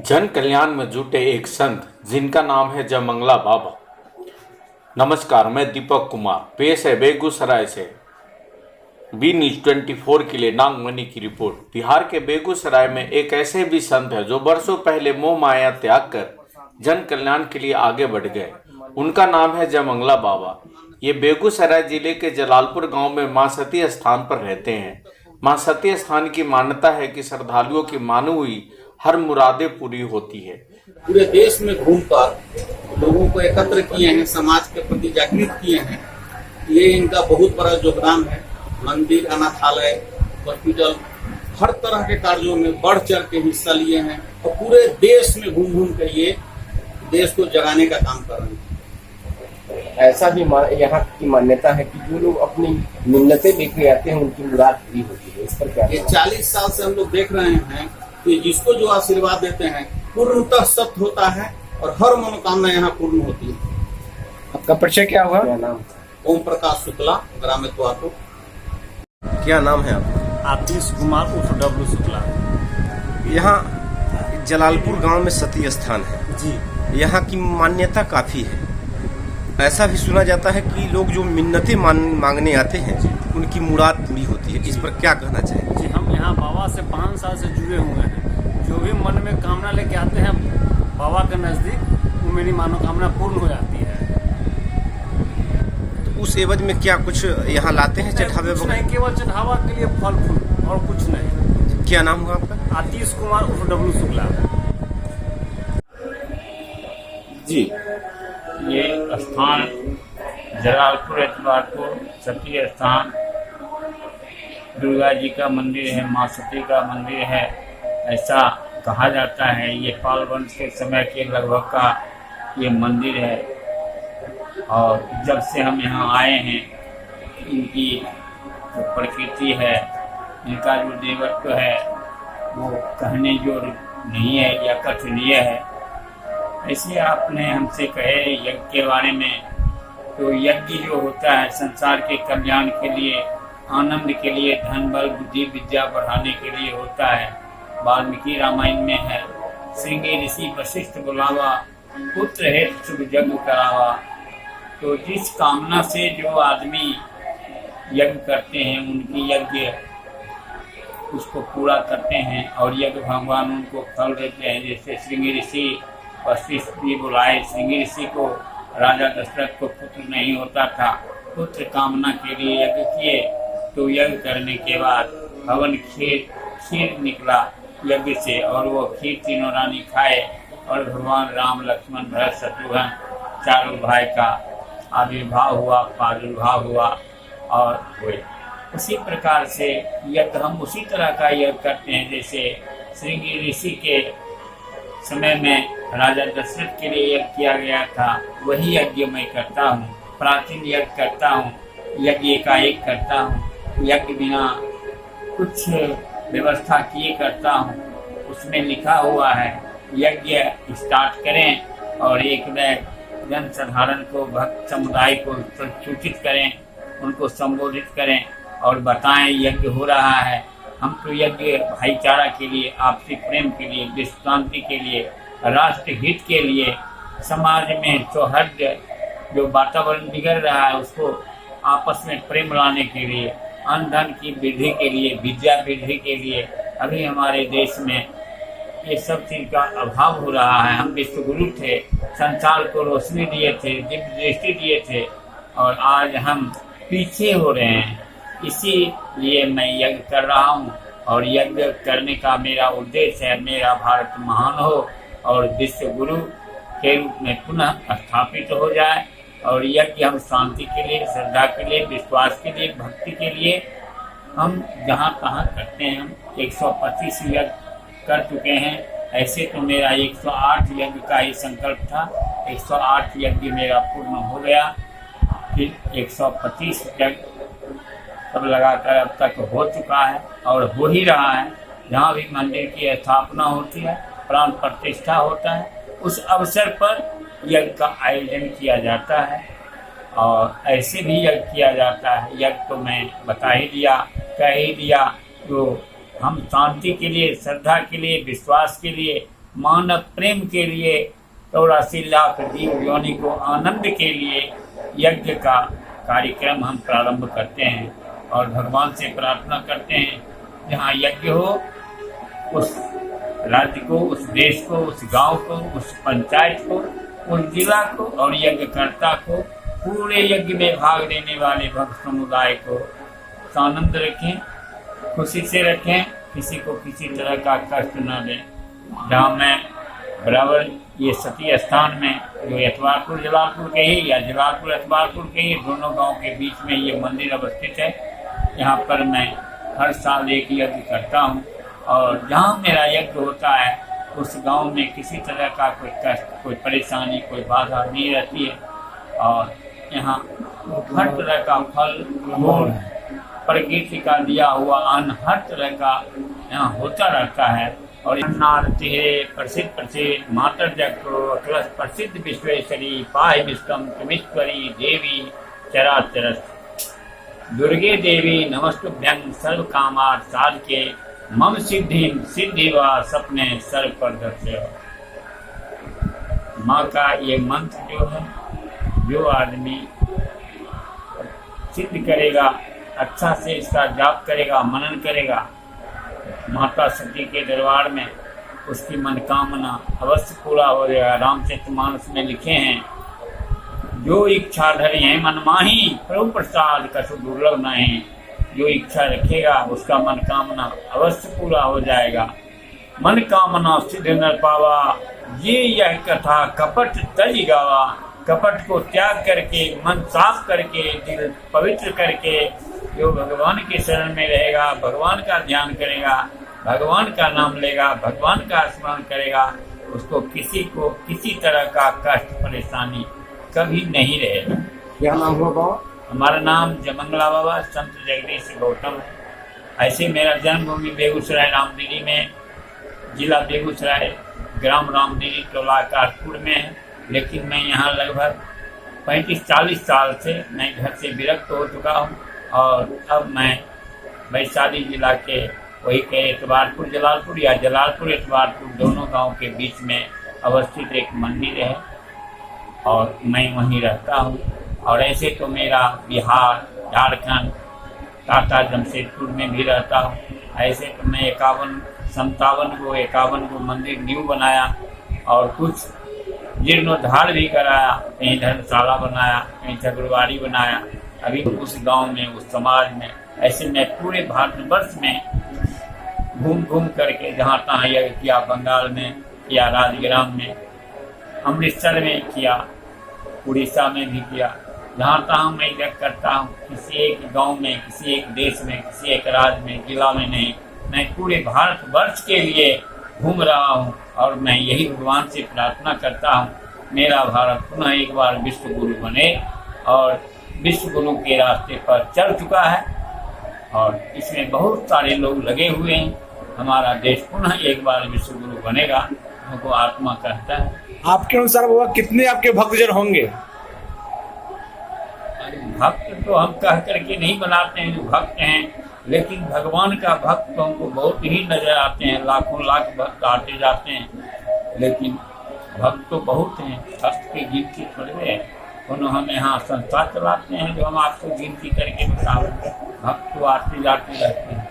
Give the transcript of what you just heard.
जन कल्याण में जुटे एक संत जिनका नाम है जयमंगला बाबा। नमस्कार, मैं दीपक कुमार। पेश है बेगूसराय से बी न्यूज 24 के लिए नागमणि की रिपोर्ट। बिहार के बेगूसराय में एक ऐसे भी संत है जो वर्षों पहले मोह माया त्याग कर जन कल्याण के लिए आगे बढ़ गए। उनका नाम है जयमंगला बाबा। ये बेगूसराय जिले के जलालपुर गांव में मां सती स्थान पर रहते हैं। मां सती स्थान की मान्यता है कि श्रद्धालुओं की मानी हुई हर मुरादें पूरी होती है। पूरे देश में घूमकर लोगों को एकत्र किए हैं, समाज के प्रति जागृत किए हैं। ये इनका बहुत बड़ा योगदान है। मंदिर, अनाथालय, हॉस्पिटल, हर तरह के कार्यों में बढ़ चढ़ के हिस्सा लिए हैं और पूरे देश में घूम घूम कर ये देश को जगाने का काम कर रहे हैं। ऐसा भी यहाँ की मान्यता है कि जो लोग अपनी मिन्नतें लेके आते हैं उनकी मुराद पूरी होती है। इस पर क्या? ये 40 साल से हम लोग देख रहे हैं कि जिसको जो आशीर्वाद देते हैं पूर्णतः सत्य होता है और हर मनोकामना यहाँ पूर्ण होती है। आपका परिचय क्या हुआ? क्या नाम? ओम प्रकाश शुक्ला, ग्राम त्वाटो। क्या नाम है आपका? आतिश कुमार उर्फ डब्लू शुक्ला। यहाँ जलालपुर गांव में सती स्थान है जी। यहाँ की मान्यता काफी है। ऐसा भी सुना जाता है कि लोग जो मिन्नतें मांगने आते हैं उनकी मुराद पूरी होती है। इस पर क्या कहना चाहिए? जी, हम यहाँ बाबा से 5 साल से जुड़े हुए हैं। जो भी मन में कामना लेके आते हैं बाबा के नजदीक, वो मेरी मनोकामना पूर्ण हो जाती है। तो उस एवज में क्या कुछ यहाँ लाते हैं चढ़ावे? कुछ नहीं, केवल चढ़ावा के लिए फल फूल और कुछ नहीं। क्या नाम हुआ आपका? आतिश कुमार उर्फ डब्लू शुक्ला। जी, ये स्थान जलालपुर एतबारपुर सती स्थान, दुर्गा जी का मंदिर है, माँ सती का मंदिर है, ऐसा कहा जाता है। ये पाल वंश के समय के लगभग का ये मंदिर है और जब से हम यहाँ आए हैं इनकी जो प्रकृति है, इनका जो देवत्व है वो कहने जो नहीं है या कथनीय है। ऐसे आपने हमसे कहे यज्ञ के बारे में, तो यज्ञ जो होता है संसार के कल्याण के लिए, आनंद के लिए, धन बल बुद्धि विद्या बढ़ाने के लिए होता है। वाल्मीकि रामायण में है, श्रृंगी ऋषि वशिष्ठ बुलावा, पुत्र हेतु शुभ यज्ञ करावा। तो जिस कामना से जो आदमी यज्ञ करते हैं उनकी यज्ञ उसको पूरा करते हैं और यज्ञ भगवान उनको फल देते हैं। जैसे श्रृंगी ऋषि वशिष्ठ जी बुलाए, श्रृंगी ऋषि को राजा दशरथ को पुत्र नहीं होता था, पुत्र कामना के लिए यज्ञ किए, तो यज्ञ करने के बाद हवन खीर निकला यज्ञ से और वो खीर तीनों रानी खाए और भगवान राम, लक्ष्मण, भरत, शत्रुघ्न चारों भाई का आविर्भाव हुआ, प्रादुर्भाव हुआ और हुए। उसी प्रकार से यज्ञ हम उसी तरह का यज्ञ करते हैं जैसे श्रृंगी ऋषि के समय में राजा दशरथ के लिए यज्ञ किया गया था, वही यज्ञ मैं करता हूँ। प्राचीन यज्ञ करता हूँ, यज्ञ एकाएक करता हूँ, यज्ञ बिना कुछ व्यवस्था किए करता हूँ। उसमें लिखा हुआ है यज्ञ स्टार्ट करें और एक बैग जन साधारण को, भक्त समुदाय को सूचित करें, उनको संबोधित करें और बताएं यज्ञ हो रहा है। हम तो यज्ञ भाईचारा के लिए, आपसी प्रेम के लिए, विश्व शांति के लिए, राष्ट्र हित के लिए, समाज में सौहार्द जो वातावरण बिगड़ रहा है उसको आपस में प्रेम लाने के लिए, अन्न धन की वृद्धि के लिए, विद्या वृद्धि के लिए। अभी हमारे देश में ये सब चीज का अभाव हो रहा है। हम विश्व गुरु थे, संसार को रोशनी दिए थे, दिव्य दृष्टि दिए थे और आज हम पीछे हो रहे हैं। इसीलिए मैं यज्ञ कर रहा हूँ और यज्ञ करने का मेरा उद्देश्य है मेरा भारत महान हो और विश्व गुरु के रूप में पुनः स्थापित हो जाए। और यज्ञ हम शांति के लिए, श्रद्धा के लिए, विश्वास के लिए, भक्ति के लिए हम जहाँ तहाँ करते हैं। हम 125 यज्ञ कर चुके हैं। ऐसे तो मेरा 108 यज्ञ का ही संकल्प था, 108 यज्ञ मेरा पूर्ण हो गया, फिर 125 यज्ञ सब लगाकर अब तक हो चुका है और हो ही रहा है। जहाँ भी मंदिर की स्थापना होती है, प्राण प्रतिष्ठा होता है, उस अवसर पर यज्ञ का आयोजन किया जाता है और ऐसे भी यज्ञ किया जाता है। यज्ञ तो मैं बता ही दिया, कह ही दिया। तो हम शांति के लिए, श्रद्धा के लिए, विश्वास के लिए मानव प्रेम के लिए 84 लाख जीव योनि को आनंद के लिए यज्ञ का कार्यक्रम हम प्रारंभ करते हैं और भगवान से प्रार्थना करते हैं जहाँ यज्ञ हो उस राज्य को, उस देश को, उस गांव को, उस पंचायत को, उस जिला को और यज्ञकर्ता को, पूरे यज्ञ में भाग लेने वाले भक्त समुदाय को आनंद रखें, खुशी से रखें, किसी को किसी तरह का कष्ट न दें। जहाँ मैं बराबर ये सती स्थान में जो एतवारपुर जलालपुर के ही या जलालपुर एतवारपुर के ही दोनों गांव के बीच में ये मंदिर अवस्थित है, यहाँ पर मैं हर साल एक यज्ञ करता हूँ और जहाँ मेरा यज्ञ होता है उस गांव में किसी तरह का कोई कष्ट, कोई परेशानी, कोई बाधा नहीं रहती है और यहाँ हर तरह का फल मूल प्रकृति का दिया हुआ अन्न हर तरह का यहाँ होता रहता है। और नार तिहरे प्रसिद्ध मातर जगो अखिलस प्रसिद्ध विश्वेश्वरी पाहि विश्वम त्रिमीश्वरी देवी चराचरस दुर्गे देवी नमस्तुभ्यं सर्व कामार्थ साधके मम सिद्धि व सपने सर्व प्रदर्शय। माँ का ये मंत्र जो है, जो आदमी सिद्ध करेगा, अच्छा से इसका जाप करेगा, मनन करेगा माता सती के दरबार में, उसकी मनोकामना अवश्य पूरा हो जाएगा। रामचरितमानस में लिखे हैं, जो इच्छा धरी है मन माही प्रभु प्रसाद कछु दुर्लभ नहीं। जो इच्छा रखेगा उसका मनोकामना अवश्य पूरा हो जाएगा। मन कामना सिद्ध न पावा, ये यह कथा कपट तज गावा। कपट को त्याग करके, मन साफ करके, दिल पवित्र करके जो भगवान के शरण में रहेगा, भगवान का ध्यान करेगा, भगवान का नाम लेगा, भगवान का स्मरण करेगा, उसको किसी तरह का कष्ट परेशानी कभी नहीं रहेगा। क्या नाम हुआ बाबा? हमारा नाम जयमंगला बाबा संत जगदीश गौतम है। ऐसे मेरा जन्मभूमि बेगूसराय रामदीरी में, जिला बेगूसराय, ग्राम रामदीरी, टोला कासपुर में है। लेकिन मैं यहाँ लगभग 35-40 साल से मैं घर से विरक्त हो चुका हूँ और अब मैं वैशाली जिला के वही के एतवारपुर जलालपुर या जलालपुर एतवारपुर दोनों गांव के बीच में अवस्थित एक मंदिर है और मैं वहीं रहता हूँ। और ऐसे तो मेरा बिहार, झारखंड, टाटा जमशेदपुर में भी रहता हूँ। ऐसे तो मैं 51 को मंदिर न्यू बनाया और कुछ जीर्णोद्धार भी कराया, कहीं धर्मशाला बनाया, कहीं झगड़वाड़ी बनाया। अभी उस गांव में, उस समाज में, ऐसे मैं पूरे भारतवर्ष में घूम करके जहाँ तहाँ यज्ञ किया। बंगाल में किया, राजग्राम में, अमृतसर में किया, उड़ीसा में भी किया। जहाँ तहाँ मैं यज्ञ करता हूँ, किसी एक गांव में, किसी एक देश में, किसी एक राज्य में, जिला में नहीं, मैं पूरे भारतवर्ष के लिए घूम रहा हूँ और मैं यही भगवान से प्रार्थना करता हूँ, मेरा भारत पुनः एक बार विश्व गुरु बने। और विश्व गुरु के रास्ते पर चल चुका है और इसमें बहुत सारे लोग लगे हुए हैं। हमारा देश पुनः एक बार विश्व गुरु बनेगा, हमको आत्मा कहता है। आपके अनुसार बाबा कितने आपके भक्तजन होंगे? भक्त तो हम कह करके नहीं बनाते हैं जो भक्त हैं, लेकिन भगवान का भक्त तो हमको बहुत ही नजर आते हैं। लाखों लाख भक्त आते जाते हैं, लेकिन भक्त तो बहुत हैं, भक्त की गिनती थोड़े है। उन्होंने हम यहाँ संस्था चलाते हैं जो हम आपको गिनती करके बता, भक्त तो आते जाते रहते हैं।